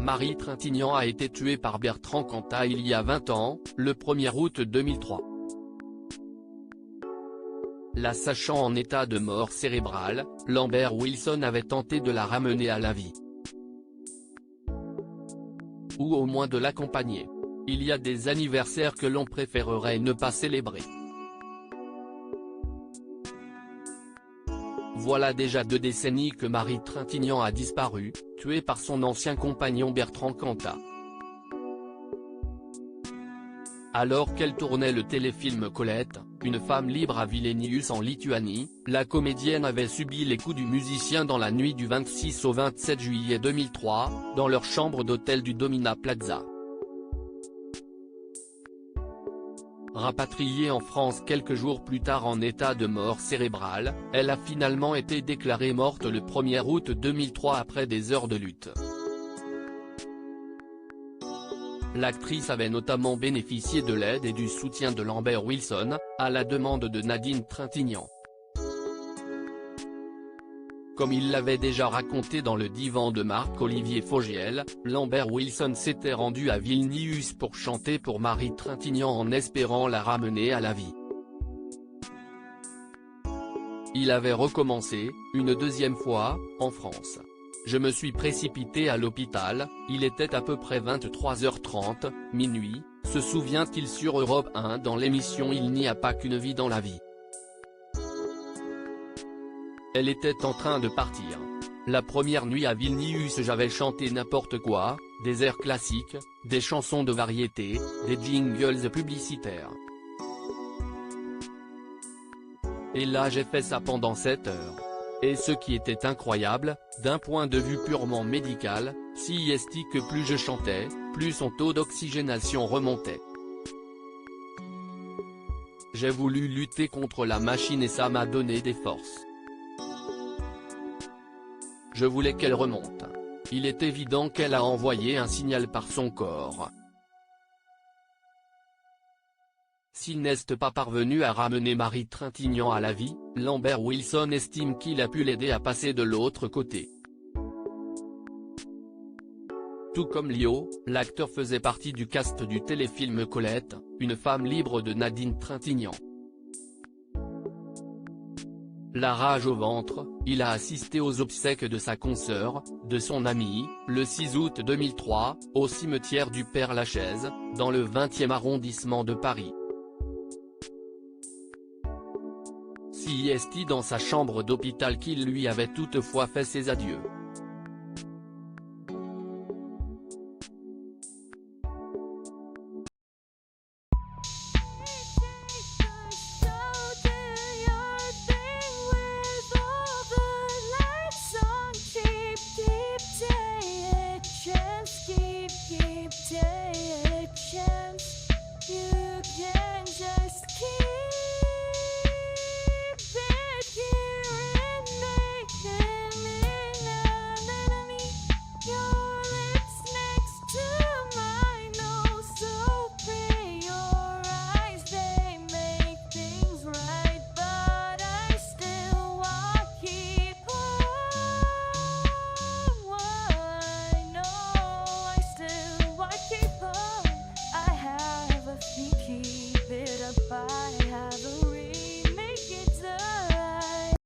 Marie Trintignant a été tuée par Bertrand Cantat il y a 20 ans, le 1er août 2003. La sachant en état de mort cérébrale, Lambert Wilson avait tenté de la ramener à la vie. Ou au moins de l'accompagner. Il y a des anniversaires que l'on préférerait ne pas célébrer. Voilà déjà 2 décennies que Marie Trintignant a disparu, tuée par son ancien compagnon Bertrand Cantat. Alors qu'elle tournait le téléfilm Colette, une femme libre à Vilnius en Lituanie, la comédienne avait subi les coups du musicien dans la nuit du 26 au 27 juillet 2003, dans leur chambre d'hôtel du Domina Plaza. Rapatriée en France quelques jours plus tard en état de mort cérébrale, elle a finalement été déclarée morte le 1er août 2003 après des heures de lutte. L'actrice avait notamment bénéficié de l'aide et du soutien de Lambert Wilson, à la demande de Nadine Trintignant. Comme il l'avait déjà raconté dans le divan de Marc-Olivier Fogiel, Lambert Wilson s'était rendu à Vilnius pour chanter pour Marie Trintignant en espérant la ramener à la vie. Il avait recommencé, une deuxième fois, en France. Je me suis précipité à l'hôpital, il était à peu près 23h30, minuit, se souvient-il sur Europe 1 dans l'émission Il n'y a pas qu'une vie dans la vie. Elle était en train de partir. La première nuit à Vilnius j'avais chanté n'importe quoi, des airs classiques, des chansons de variété, des jingles publicitaires. Et là j'ai fait ça pendant 7 heures. Et ce qui était incroyable, d'un point de vue purement médical, si est que plus je chantais, plus son taux d'oxygénation remontait. J'ai voulu lutter contre la machine et ça m'a donné des forces. Je voulais qu'elle remonte. Il est évident qu'elle a envoyé un signal par son corps. S'il n'est pas parvenu à ramener Marie Trintignant à la vie, Lambert Wilson estime qu'il a pu l'aider à passer de l'autre côté. Tout comme Lio, l'acteur faisait partie du cast du téléfilm Colette, une femme libre de Nadine Trintignant. La rage au ventre, il a assisté aux obsèques de sa consoeur, de son amie, le 6 août 2003, au cimetière du Père-Lachaise, dans le 20e arrondissement de Paris. Si est dans sa chambre d'hôpital qu'il lui avait toutefois fait ses adieux.